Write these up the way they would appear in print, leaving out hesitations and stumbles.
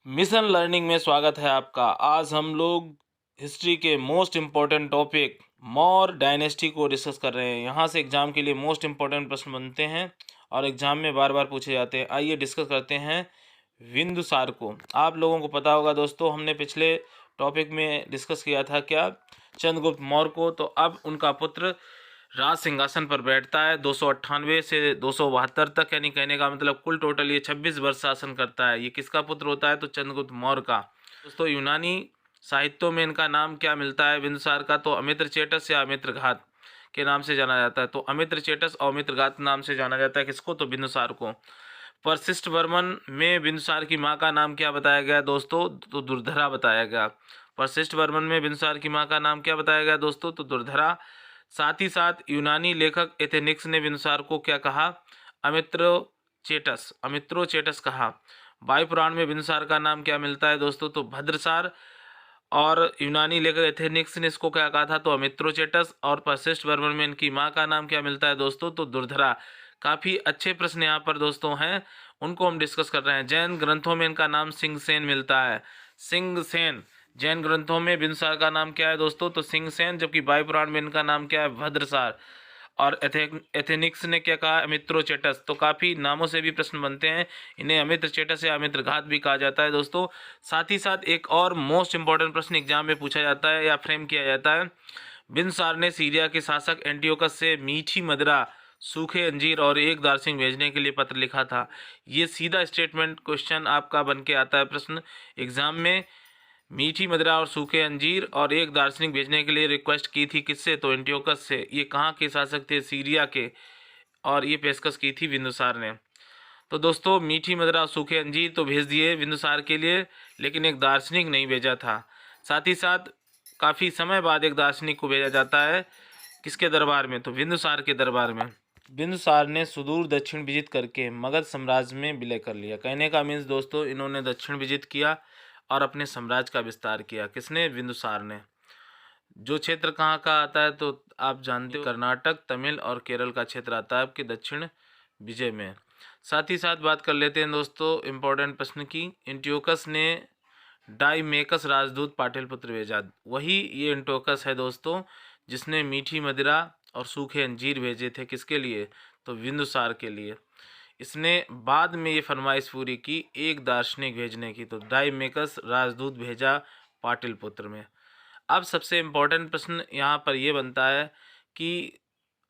Mission learning में स्वागत है आपका। आज हम लोग हिस्ट्री के most important topic Maurya dynasty को डिस्कस कर रहे हैं। यहाँ से एग्जाम के लिए मोस्ट इम्पोर्टेंट प्रश्न बनते हैं और एग्जाम में बार बार पूछे जाते हैं। आइए डिस्कस करते हैं बिंदुसार को। आप लोगों को पता होगा दोस्तों, हमने पिछले टॉपिक में डिस्कस किया था क्या, चंद्रगुप्त मौर्य को। तो अब उनका पुत्र राज सिंहासन पर बैठता है 298 से 272 तक, यानी कहने का मतलब कुल टोटल ये 26 वर्ष शासन करता है। ये किसका पुत्र होता है? तो चंद्रगुप्त मौर्य का। दोस्तों यूनानी साहित्यों में इनका नाम क्या मिलता है बिंदुसार का? तो अमित्रचेटस या अमित्रघात के नाम से जाना जाता है। तो अमित्रचेटस और अमित्रघात नाम से जाना जाता है किसको? तो बिंदुसार को। परशिष्ट वर्मन में बिंदुसार की माँ का नाम क्या बताया गया दोस्तों? तो दुर्धरा बताया गया। परशिष्ट वर्मन में बिंदुसार की माँ का नाम क्या बताया गया दोस्तों? तो दुर्धरा। साथ ही साथ यूनानी लेखक एथेनिक्स ने बिंदुसार को क्या कहा? अमित्रोचेटस कहा। वायु पुराण में बिंदुसार का नाम क्या मिलता है दोस्तों? तो भद्रसार। और यूनानी लेखक एथेनिक्स ने इसको क्या कहा था? तो अमित्रोचेटस। और परशिष्ट वर्मन में इनकी माँ का नाम क्या मिलता है दोस्तों? तो दुर्धरा। काफ़ी अच्छे प्रश्न यहाँ पर दोस्तों हैं, उनको हम डिस्कस कर रहे हैं। जैन ग्रंथों में इनका नाम सिंहसेन मिलता है। सिंहसेन। जैन ग्रंथों में बिंदुसार का नाम क्या है दोस्तों? तो सिंहसेन। जबकि वायु पुराण में इनका नाम क्या है? भद्रसार। और एथेनिक्स ने क्या कहा? अमित्रोचेटस। तो काफ़ी नामों से भी प्रश्न बनते हैं। इन्हें अमित्रचेटस या अमित्रघात भी कहा जाता है दोस्तों। साथ ही साथ एक और मोस्ट इंपॉर्टेंट प्रश्न एग्जाम में पूछा जाता है या फ्रेम किया जाता है। बिंदुसार ने सीरिया के शासक एंटियोकस से मीठी मदिरा, सूखे अंजीर और एक दारसिंग भेजने के लिए पत्र लिखा था। ये सीधा स्टेटमेंट क्वेश्चन आपका बन के आता है प्रश्न एग्जाम में। मीठी मदिरा और सूखे अंजीर और एक दार्शनिक भेजने के लिए रिक्वेस्ट की थी किससे? तो एंटियोकस से। ये कहाँ के शासक थे? सीरिया के। और ये पेशकश की थी बिंदुसार ने। तो दोस्तों मीठी मदिरा और सूखे अंजीर तो भेज दिए बिंदुसार के लिए, लेकिन एक दार्शनिक नहीं भेजा था। साथ ही साथ काफ़ी समय बाद एक दार्शनिक को भेजा जाता है किसके दरबार में? तो बिंदुसार के दरबार में। बिंदुसार ने सुदूर दक्षिण विजित करके मगध साम्राज्य में विलय कर लिया। कहने का मीन्स दोस्तों, इन्होंने दक्षिण विजित किया और अपने साम्राज्य का विस्तार किया। किसने? बिंदुसार ने। जो क्षेत्र कहाँ का आता है? तो आप जानते हो, कर्नाटक, तमिल और केरल का क्षेत्र आता है आपके दक्षिण विजय में। साथ ही साथ बात कर लेते हैं दोस्तों इम्पोर्टेंट प्रश्न की। एंटियोकस ने डाइमेकस राजदूत पाटलिपुत्र भेजा। वही ये एंटियोकस है दोस्तों जिसने मीठी मदिरा और सूखे अंजीर भेजे थे। किसके लिए? तो बिंदुसार के लिए। इसने बाद में ये फरमाइश पूरी की एक दार्शनिक भेजने की। तो डाइमेकस राजदूत भेजा पाटलिपुत्र में। अब सबसे इम्पोर्टेंट प्रश्न यहाँ पर यह बनता है कि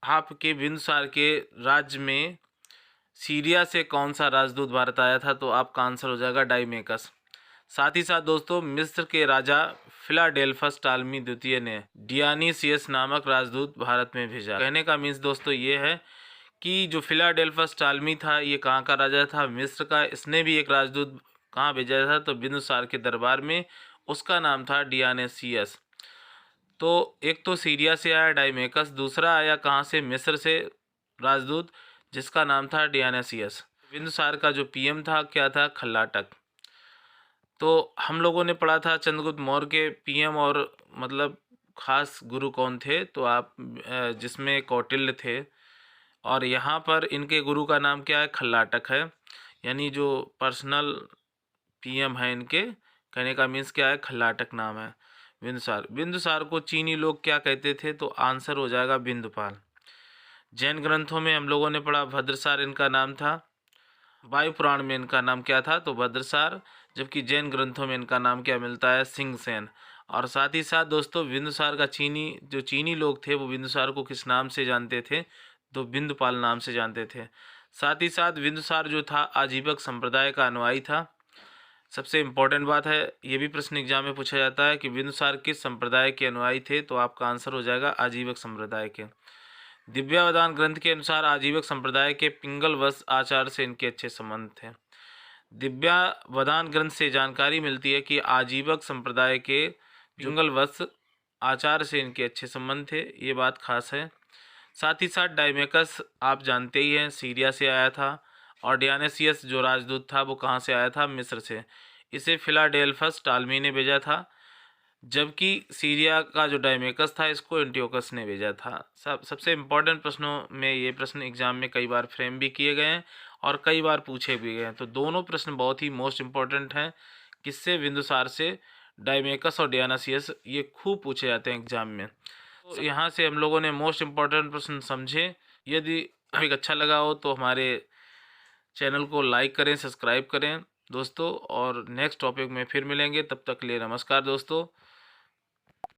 आपके बिंदुसार के राज्य में सीरिया से कौन सा राजदूत भारत आया था? तो आपका आंसर हो जाएगा डाइमेकस। साथ ही साथ दोस्तों मिस्र के राजा फिलाडेल्फस टालमी द्वितीय ने डियानीसियस नामक राजदूत भारत में भेजा। कहने का मीन्स दोस्तों ये है कि जो फिलाडेल्फस टालमी था ये कहाँ का राजा था? मिस्र का। इसने भी एक राजदूत कहाँ भेजा था? तो बिंदुसार के दरबार में। उसका नाम था डियानेसियस। तो एक तो सीरिया से आया डाइमेकस, दूसरा आया कहाँ से? मिस्र से राजदूत जिसका नाम था डियानेसियस। बिंदुसार का जो पीएम था क्या था? खल्लाटक। तो हम लोगों ने पढ़ा था चंद्रगुप्त मौर्य के पीएम और मतलब खास गुरु कौन थे? तो आप जिसमें कौटिल्य थे। और यहाँ पर इनके गुरु का नाम क्या है? खल्लाटक है। यानी जो पर्सनल पीएम है इनके, कहने का मीन्स क्या है? खल्लाटक नाम है बिंदुसार। बिंदुसार को चीनी लोग क्या कहते थे? तो आंसर हो जाएगा बिंदुपाल। जैन ग्रंथों में हम लोगों ने पढ़ा भद्रसार इनका नाम था। वायु पुराण में इनका नाम क्या था? तो भद्रसार। जबकि जैन ग्रंथों में इनका नाम क्या मिलता है? सिंहसेन। और साथ ही साथ दोस्तों बिंदुसार का जो चीनी लोग थे वो बिंदुसार को किस नाम से जानते थे? तो बिंदुपाल नाम से जानते थे। साथ ही साथ बिंदुसार जो था आजीवक संप्रदाय का अनुयायी था। सबसे इम्पोर्टेंट बात है, ये भी प्रश्न एग्जाम में पूछा जाता है कि बिंदुसार किस संप्रदाय के अनुयायी थे? तो आपका आंसर हो जाएगा आजीवक संप्रदाय के। दिव्यावदान ग्रंथ के अनुसार आजीवक संप्रदाय के पिंगल वंश आचार्य से इनके अच्छे संबंध थे। दिव्यावदान ग्रंथ से जानकारी मिलती है कि आजीवक संप्रदाय के पिंगल वंश आचार्य से इनके अच्छे संबंध थे। ये बात खास है। साथ ही साथ डाइमेकस आप जानते ही हैं सीरिया से आया था। और डियानेसियस जो राजदूत था वो कहाँ से आया था? मिस्र से। इसे फिलाडेल्फस टालमी ने भेजा था। जबकि सीरिया का जो डाइमेकस था इसको एंटियोकस ने भेजा था। सबसे इम्पोर्टेंट प्रश्नों में ये प्रश्न एग्जाम में कई बार फ्रेम भी किए गए हैं और कई बार पूछे भी गए हैं। तो दोनों प्रश्न बहुत ही मोस्ट इम्पोर्टेंट हैं किससे? बिंदुसार से। डायमेकस और डियानासियस ये खूब पूछे जाते हैं एग्जाम में। तो यहाँ से हम लोगों ने मोस्ट इम्पोर्टेंट प्रश्न समझे। यदि आपको अच्छा लगा हो तो हमारे चैनल को लाइक करें, सब्सक्राइब करें दोस्तों, और नेक्स्ट टॉपिक में फिर मिलेंगे। तब तक के लिए नमस्कार दोस्तों।